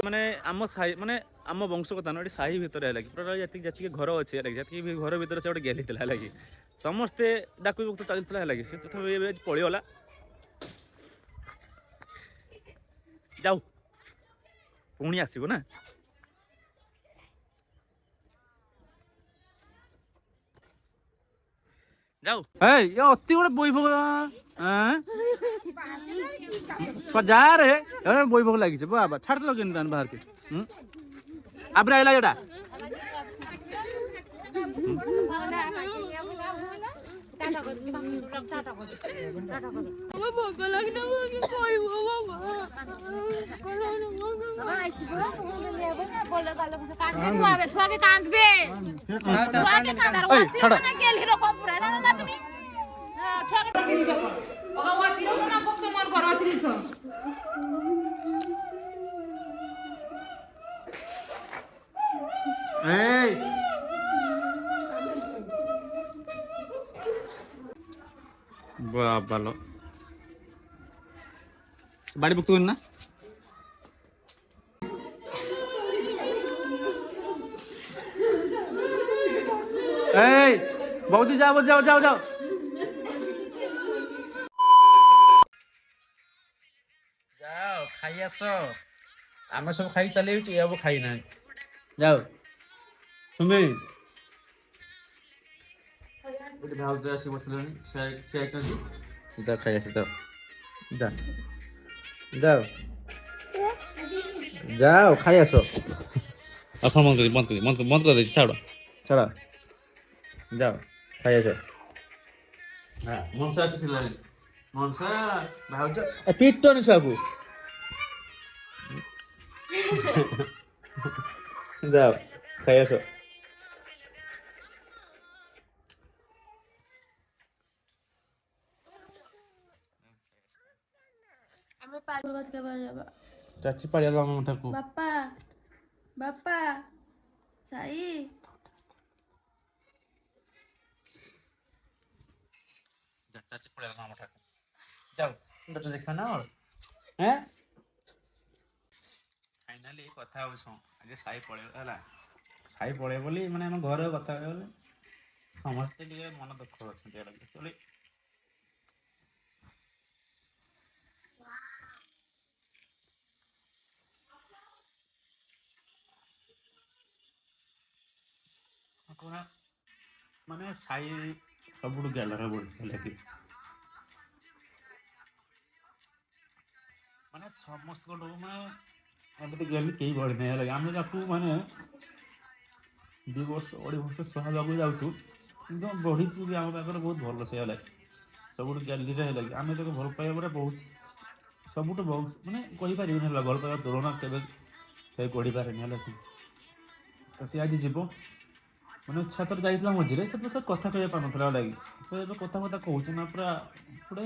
माने आम साई माने आम वंश कथा ना साही भितर है लगी पूरा जति जति घर अच्छे है जति घर भितर से गोटे गेली है लगी समस्ते डाक तो चलता है लगी से तथापि पड़ीगला जाऊ पुणी आसब ना जाऊ ये अति गोटे बोई भोग जा रे बोई भोग लगी बाबा छाड़ दो कि बाहर के आबरे आइला जोड़ा बालो बाड़ी बुक ना बहुत जाओ जाओ जाओ जाओ जाओ खाई आस आम सब खाई चले अब खाई ना जाओ सुमी भाज आस बसला जा खाई आस जाओ जा जाओ जाओ खाई आस बंद कर दे छाड़ छाड़ जाओ खाई आस हाँ मनसा आस मनसा भाज पीटनी छुआ को जाओ खाई आस चाची पड़िया को बापा बापा साई चाची पड़िया जाओ तो देखा ना और हैं फाइनली कथा हो आज साई पड़े है साई पड़े बोली माने हम घर कथा बोले समस्ते मन दुख अच्छे चले माने साई सब गैलर बढ़ी कि माने समस्त माने गली कई बढ़ी नहीं लगे आम माने 2 वर्ष 2.5 वर्ष छुआ जाऊँ बढ़ी भी आम पाखे बहुत भल से है सब गैली लगे आम तो भल पाइबा बहुत सब बहुत माने कहीपर भल पाइबा तुलना के गढ़ी पारे तो सी आज जीव मैंने छतर जाइए मझे से तो कथा कह पार ना लगे तो ये कथा कथा कहूँ ना पूरा गोटे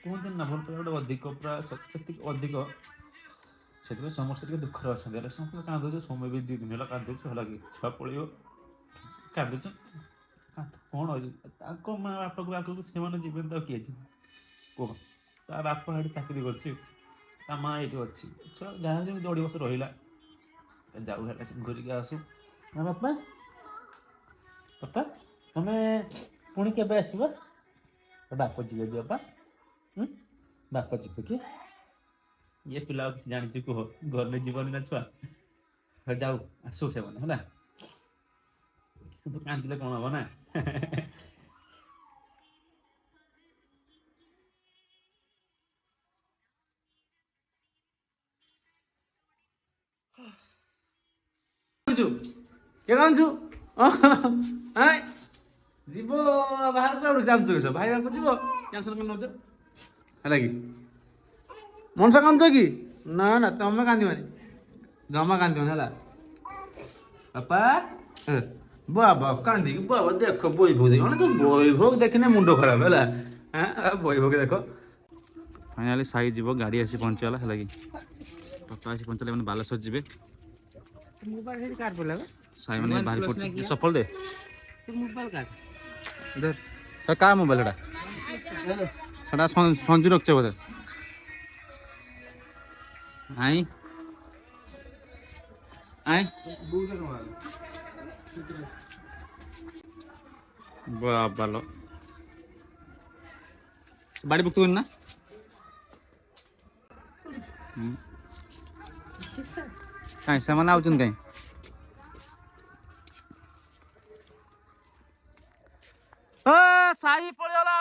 कहते ना भल पाइबा गोटे अधिक पूरा अधिक से समस्त दुखर अच्छा समस्त कांदे समय भी 2 दिन है कांदे है छुआ पड़ो कांदे कौन अच्छे माँ बापा को आगे से जीवन तो किए कह ता बापा ये चाकरी कर माँ ये अच्छी छुआ जहाँ 2 वर्ष रहा जाऊ है घूरिक आसू ना बापा बापा तुम पुणी के आसब बाप जी बापा बाप जी कि ये पिला कि जानी कह घर जीवन ना छुआ जाऊ आसू से मैंने है शुद्ध कांदे कौन हम ना जीव बाहर को जाऊँ किस भाई बाप जीव कैंसल कर नौच है कि मनसा कांद कि ना ना तुम कांदीबानी जमा कांदीबानी है बापा बाबा कांदी बाबा देख वैभोग देख मैंने तो वैभोग देखने मुंड खराब है वैभोग देख फाइनाली साई जीव गाड़ी आसी पहुँचीगला है कि पापा आसी पहुँचले मैंने बालेश्वर जी साई मैंने बाहर पड़े सफल दे का मोबाइल सेटा संजू रखचे बोधे आई आई बालो बाड़ी बुक ना कहीं से आउन कहीं साई पड़गला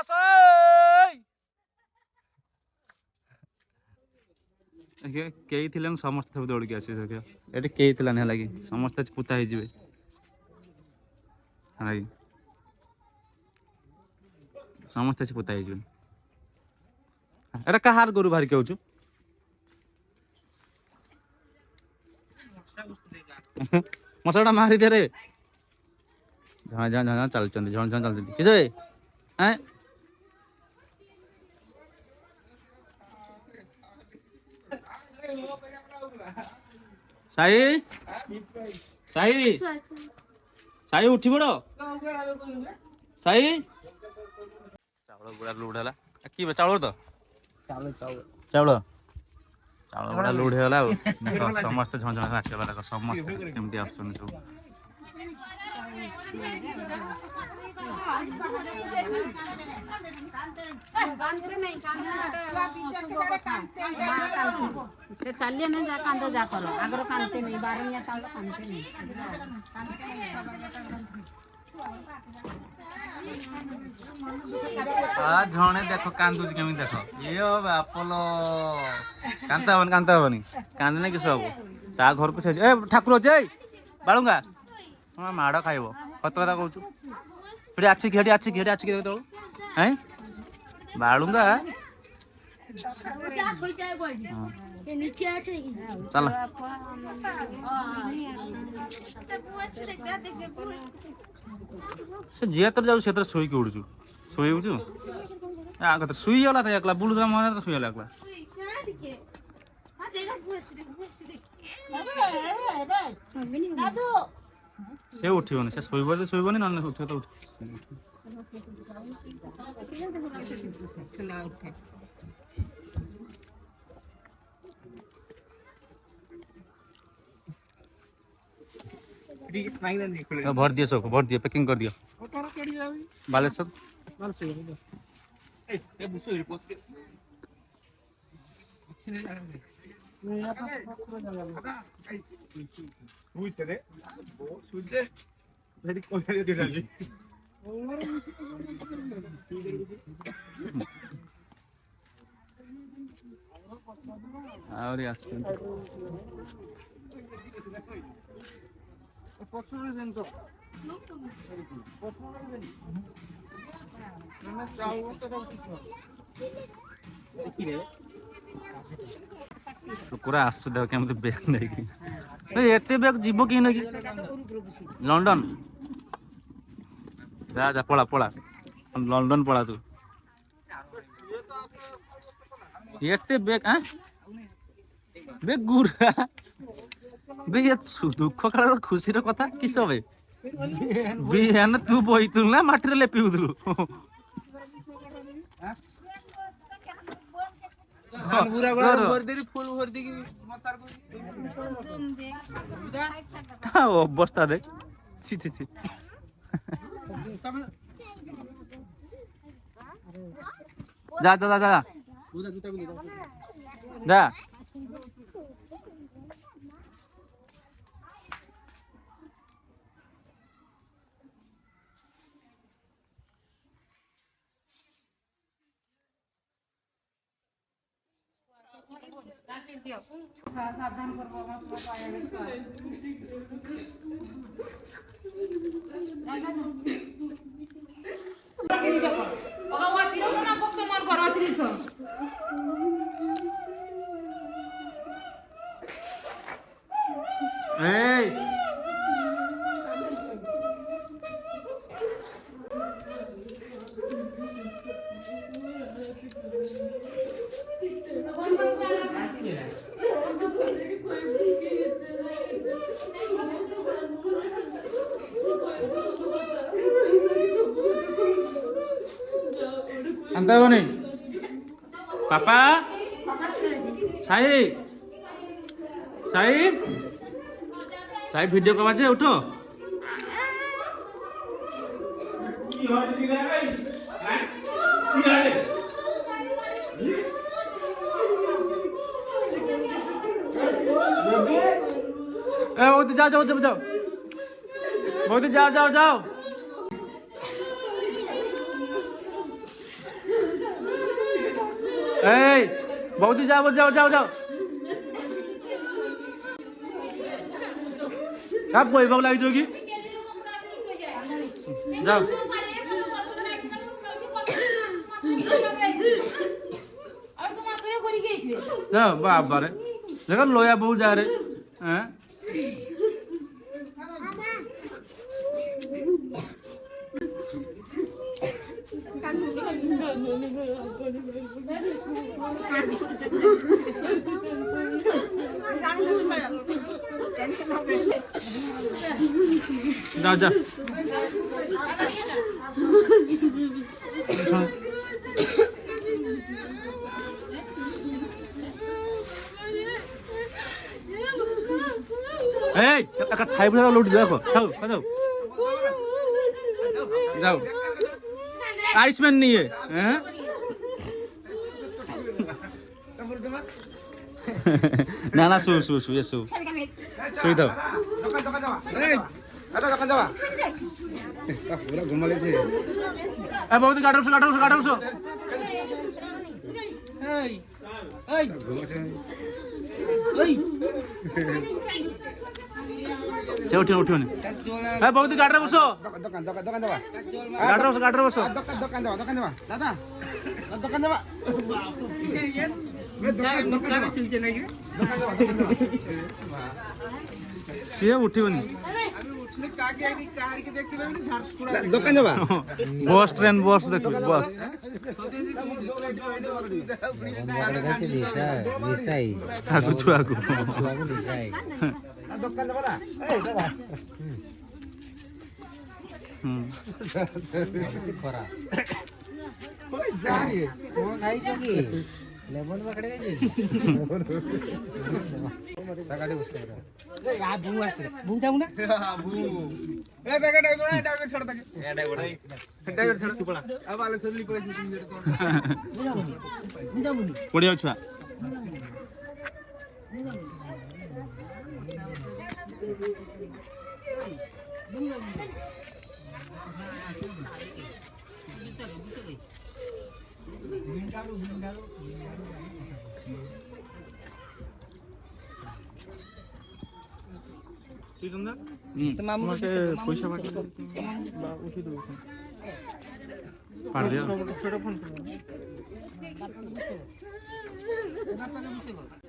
कई थी समस्त दौड़ के आसी ये कई थी लगे समस्त पुता हो समस्त पुता हो कहार गोरु बाहर के मशाटा मारी दे रे झण झण झण चलते झण झण चलते किसे हैं साई साई साई उठी पड़ साई चावल गुड़ा लुड़ है कि चावल तो चावल चावल चावल गुड़ा लुड़ है समस्त झण झण आसवा समस्त केमती आस चलिए नहीं जा कांदो जा करो आगर कांदते नहीं 12 या कांदो कांदते नहीं झणे देखो कांदुच केमी देखो ये बापलो कांता हबनी कांदने किस हम ता घर को से ठाकुर अच्छे बालुंगा माड़ खाइब कत कथा कहूँ आछि घेटी आछि घेटी आछि तो हैं बालुंगा चल से जिया तर जाऊ से शोक उड़ू शोचु आगे शुई गला था एकला बुलुदा मन शुई गला एकला से उठिबनी से शोबनी ना उठ तो उठ भर दिए सब भर दिए पैकिंग कर दियो बालेश्वर पूरा आस देख बैग नहीं एत बैग जीव कि लंडन जा जा पड़ा पड़ा लंडन पड़ा तू एत बैग बैग गुरा बे दुख काल खुशी कथा किस तू बहीतु ना माटी लेपिलु अवस्था देख छि छि छि जा जा जा जा सावधान কান্দতে হবনি পাপা সাই সাই সাই ভিডিও করা আছে উঠো বৌদি যাও যাও যাও যাও বৌদি যাও যাও যাও এই বৌদি যাও যাও যাও যাও কাপ বইবাক লাগিছ কি যাও যাও বাবারে দেখো লয়া বউ যা রে হ্যাঁ যাও যাও এই একটা খাই বলে লুট দেখো খাও খাও যাও আইসম্যান নিয়ে হ্যাঁ না না শু শু শু শু শুই দাও বৌদি গাড়ি উঠছো গাড়ি উঠছো গাড়ি উঠছো সে উঠে উঠে হ্যাঁ বৌদি গাড়িতে বসো গাড়িতে বসো গাড়িতে বসো ସିଏ ଉଠିବନି ଦୋକାନ ଯବା ବସ୍ ଟ୍ରେନ୍ ବସ୍ ଦେଖିବି ବସ୍ ଆଗୁ ଛୁଆକୁ लेमन पकड़े गए गाड़ी बस रे आ बू आसे बू जाऊ ना बू ए बेगा ड्राइवर छोड़ दे ए ड्राइवर छोड़ तू पड़ा अब वाले सोली पड़े तुम मेरे को बू जाऊ पड़िया छुआ तो मामू के पैसा बाकी बा उठी दो पार दिया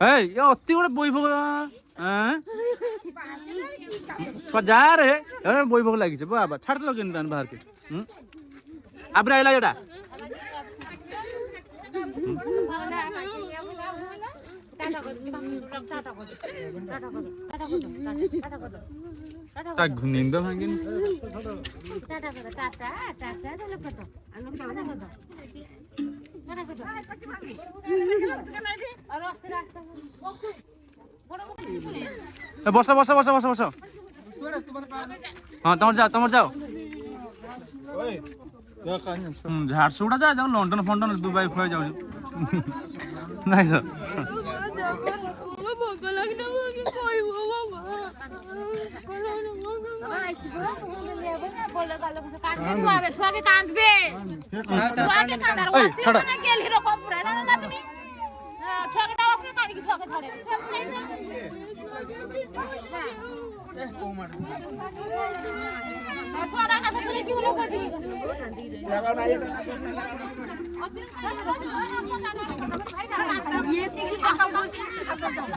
ए ये अति बड़े বইভোগ হ্যাঁ जा रे अरे বইভোগ লাগিছে বাবা ছাড় দিলো কেন দান বাহার কে আবরা আইলা এটা তা নিন্দ ভাঙিনি বসো বসো বসো বসো বসো হ্যাঁ তোমার যাও ঝাড়সুগুড়া যা যাও লন্ডন ফন্ডন দুবাই ফুয়ে যাও নাই স্যার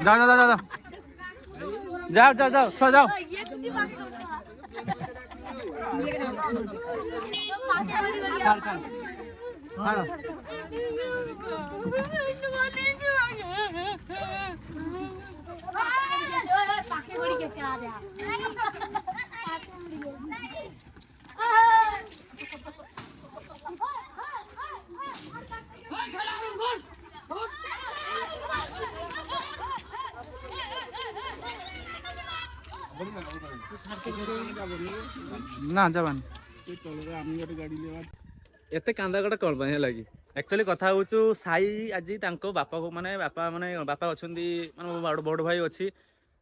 যাও যাও যাও যাও যাও যাও ছ যাও ନା ଯାବାନି ଗାଡ଼ି ଏତେ କାନ୍ଦା କଟା କ'ଣ ପାଇଁ ହେଲା କି ଆକ୍ଚୁଆଲି କଥା ହେଉଛୁ ସାଇ ଆଜି ତାଙ୍କ ବାପାକୁ ମାନେ ବାପା ଅଛନ୍ତି ମାନେ ବଡ଼ ଭାଇ ଅଛି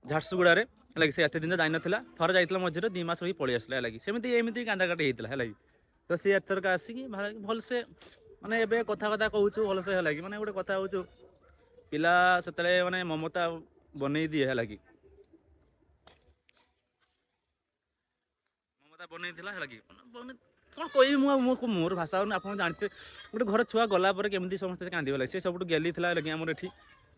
ଝାରସୁଗୁଡ଼ାରେ ହେଲା କି ସେ ଏତେ ଦିନ ଯାଇନଥିଲା ଥରେ ଯାଇଥିଲା ମଝିରେ 2 ମାସ ରହି ପଳେଇ ଆସିଲା ହେଲା କି ଏମିତି କାନ୍ଦା କାଟି ହେଇଥିଲା ହେଲା କି ତ ସେ ଏଥରକ ଆସିକି ଭଲସେ ମାନେ ଏବେ କଥା କହୁଛୁ ଭଲସେ ହେଲା କି ମାନେ ଗୋଟେ କଥା ହେଉଛୁ ପିଲା ସେତେବେଳେ ମାନେ ମମତା ବନେଇ ଦିଏ ହେଲା କି ମମତା ବନେଇଥିଲା ହେଲା କି କ'ଣ କହିବି ମୋର ଭାଷା ହେଉନି ଆପଣ ଜାଣିଥିବେ ଗୋଟେ ଘର ଛୁଆ ଗଲା ପରେ କେମିତି ସମସ୍ତେ କାନ୍ଦିଗଲା ସେ ସବୁଠୁ ଗେଲି ଥିଲା ହେଲା କି ଆମର ଏଠି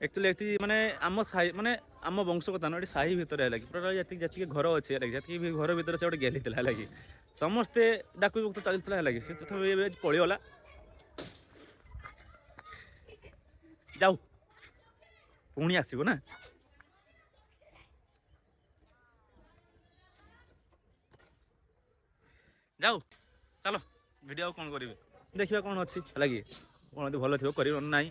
ଆକ୍ଚୁଆଲି ଏଠି ମାନେ ଆମ ସାହି ମାନେ ଆମ ବଂଶ କଥା ନୁହଁ ଏଠି ସାହି ଭିତରେ ହେଲା କି ପୁରା ଯେତିକି ଘର ଅଛି ହେଲା କି ଯେତିକି ଘର ଭିତରେ ସେ ଗୋଟେ ଗେଲି ଥିଲା ହେଲା କି ସମସ୍ତେ ଡାକୁ ଚାଲିଥିଲା ହେଲା କି ସେ ତଥାପି ଏବେ ପଳେଇଗଲା ଯାଉ ପୁଣି ଆସିବ ନା ଯାଉ ଚାଲ ଭିଡ଼ିଓ ଆଉ କ'ଣ କରିବେ ଦେଖିବା କ'ଣ ଅଛି ହେଲା କି କ'ଣ ଯଦି ଭଲ ଥିବ କରିବ ନାହିଁ